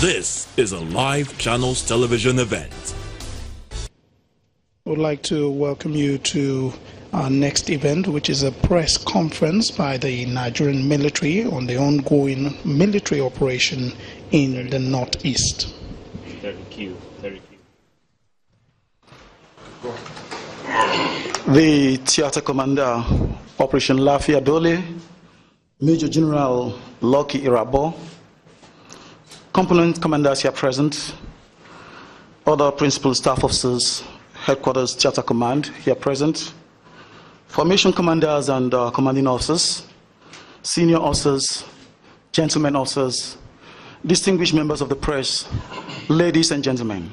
This is a live Channels television event. I would like to welcome you to our next event, which is a press conference by the Nigerian military on the ongoing military operation in the Northeast. Thank you. The theater commander, Operation Lafiya Dole, Major General Lucky Irabo, component commanders here present, other principal staff officers, headquarters theater command here present, formation commanders and commanding officers, senior officers, gentlemen officers, distinguished members of the press, ladies and gentlemen.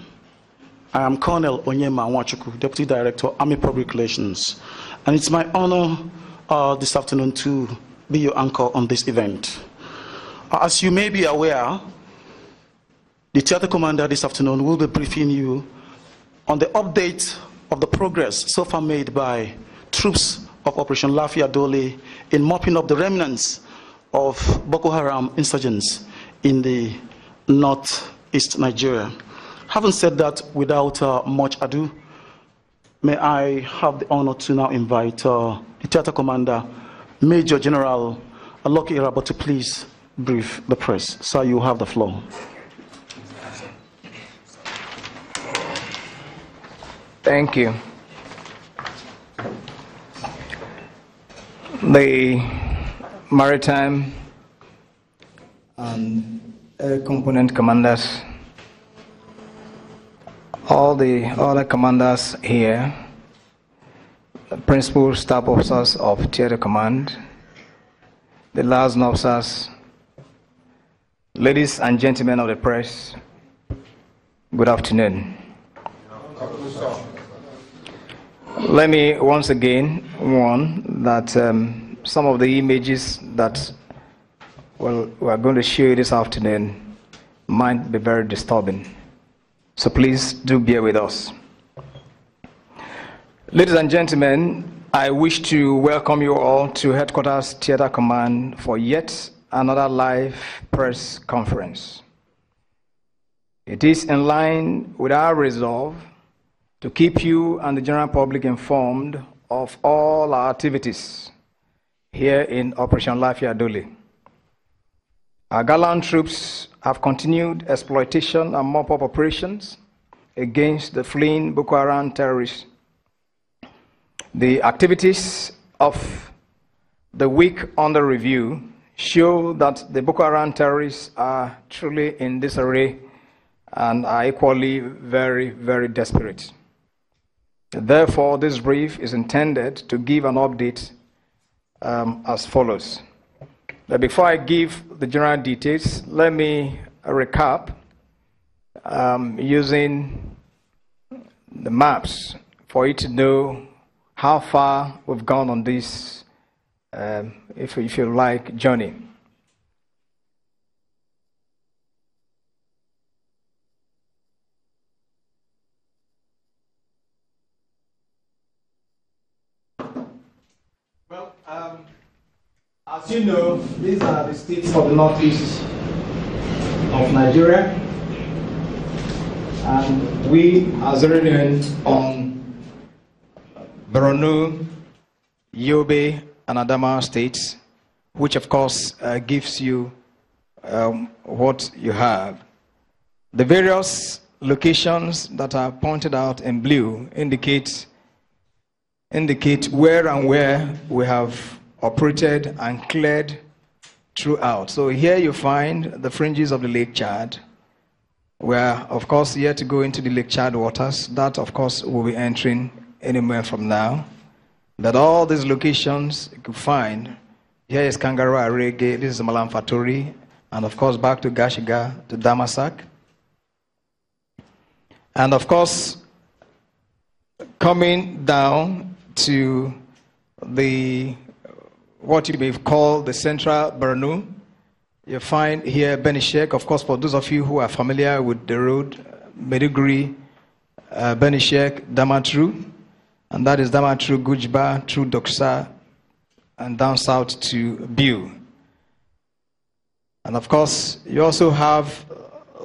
I am Colonel Onyema Nwachukwu, Deputy Director, Army Public Relations, and it's my honor this afternoon to be your anchor on this event. As you may be aware, the theater commander this afternoon will be briefing you on the update of the progress so far made by troops of Operation Lafiya Dole in mopping up the remnants of Boko Haram insurgents in the northeast Nigeria. Having said that, without much ado, may I have the honor to now invite the theater commander, Major General Lucky Irabo, to please brief the press. Sir, you have the floor. Thank you. The maritime and air component commanders, all the other commanders here, the principal staff officers of theater command, the liaison officers, ladies and gentlemen of the press, good afternoon. Let me once again warn that some of the images that we are going to show you this afternoon might be very disturbing. So please do bear with us. Ladies and gentlemen, I wish to welcome you all to Headquarters Theater Command for yet another live press conference. It is in line with our resolve to keep you and the general public informed of all our activities here in Operation Lafiya Dole. Our gallant troops have continued exploitation and mop-up operations against the fleeing Boko Haram terrorists. The activities of the week under review show that the Boko Haram terrorists are truly in disarray and are equally very, very desperate. Therefore, this brief is intended to give an update as follows. But before I give the general details, let me recap using the maps for you to know how far we've gone on this, if you like, journey. Well, as you know, these are the states of the northeast of Nigeria, and we are zeroing in on Borno, Yobe, and Adamawa states, which of course gives you what you have. The various locations that are pointed out in blue indicate where and where we have operated and cleared throughout. So here you find the fringes of the Lake Chad. We are, of course, yet to go into the Lake Chad waters. That, of course, will be entering anywhere from now. But all these locations you can find, here is Kangaroo Arege, this is Malam Fatori, and of course back to Gashiga, to Damasak. And of course, coming down to what you may call the central Borno, you find here Benishek. Of course, for those of you who are familiar with the road, Meduguri, Benishek, Damatru, and that is Damatru, Gujba, through Doksa, and down south to Biu. And of course, you also have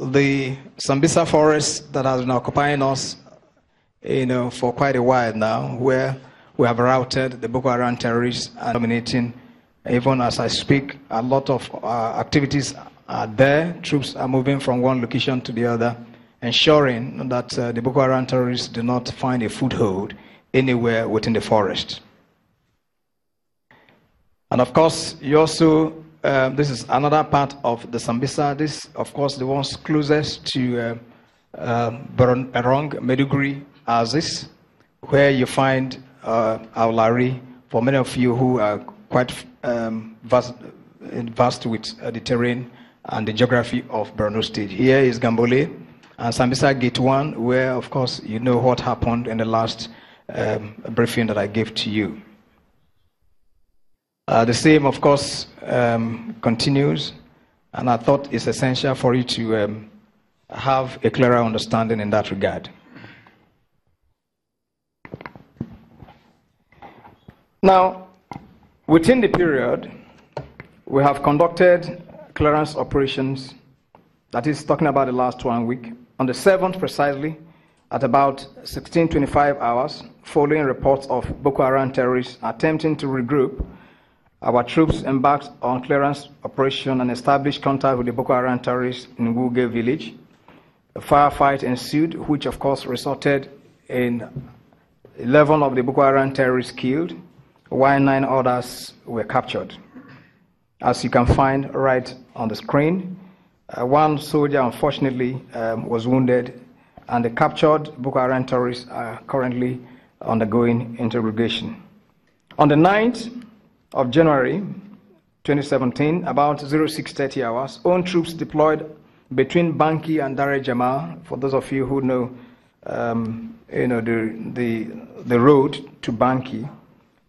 the Sambisa forest that has been occupying us, for quite a while now, where we have routed the Boko Haram terrorists and dominating. Even as I speak, a lot of activities are there. Troops are moving from one location to the other, ensuring that the Boko Haram terrorists do not find a foothold anywhere within the forest. And of course, you also, this is another part of the Sambisa. This, of course, the ones closest to Berong, Meduguri, Aziz, where you find Aulari, for many of you who are quite vast with the terrain and the geography of Borno State. Here is Gambole and Sambisa Gate 1, where, of course, you know what happened in the last briefing that I gave to you. The same, of course, continues, and I thought it's essential for you to have a clearer understanding in that regard. Now, within the period, we have conducted clearance operations, that is talking about the last 1 week, on the 7th precisely, at about 16:25 hours, following reports of Boko Haram terrorists attempting to regroup. Our troops embarked on clearance operation and established contact with the Boko Haram terrorists in Wuge village. A firefight ensued, which of course resulted in 11 of the Boko Haram terrorists killed, while 9 others were captured. As you can find right on the screen, one soldier unfortunately was wounded, and the captured Boko Haram terrorists are currently undergoing interrogation. On the 9th of January 2017, about 06:30 hours, own troops deployed between Banki and Dar Jamal. For those of you who know, the road to Banki,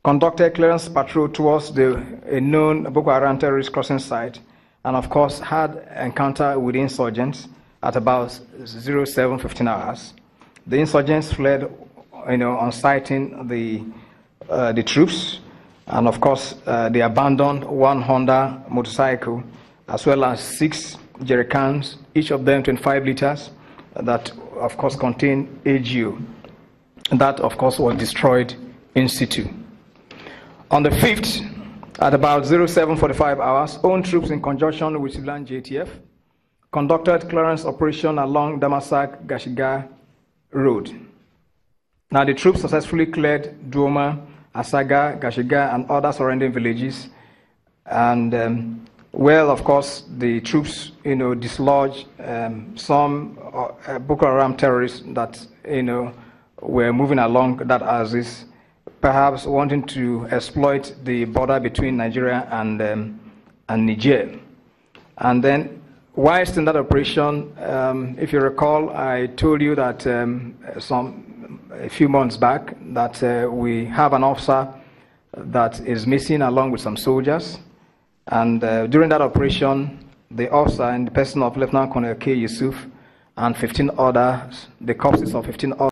conducted clearance patrol towards a known Boko Haram terrorist crossing site, and of course had encounter with insurgents at about 07:15 hours. The insurgents fled, on sighting the troops, and of course they abandoned one Honda motorcycle as well as 6 jerrycans, each of them 25 liters, that of course contained AGO. That of course was destroyed in situ. On the 5th, at about 07:45 hours, own troops in conjunction with civilian JTF conducted clearance operation along Damasak-Gashiga Road. Now the troops successfully cleared Duoma, Asaga, Gashiga, and other surrounding villages. And of course, the troops, dislodged some Boko Haram terrorists that, were moving along that axis, perhaps wanting to exploit the border between Nigeria and Niger. And then, whilst in that operation, if you recall, I told you that a few months back that we have an officer that is missing along with some soldiers. And during that operation, the officer, in the person of Lieutenant Colonel K. Yusuf, and 15 others, the corpses of 15 others,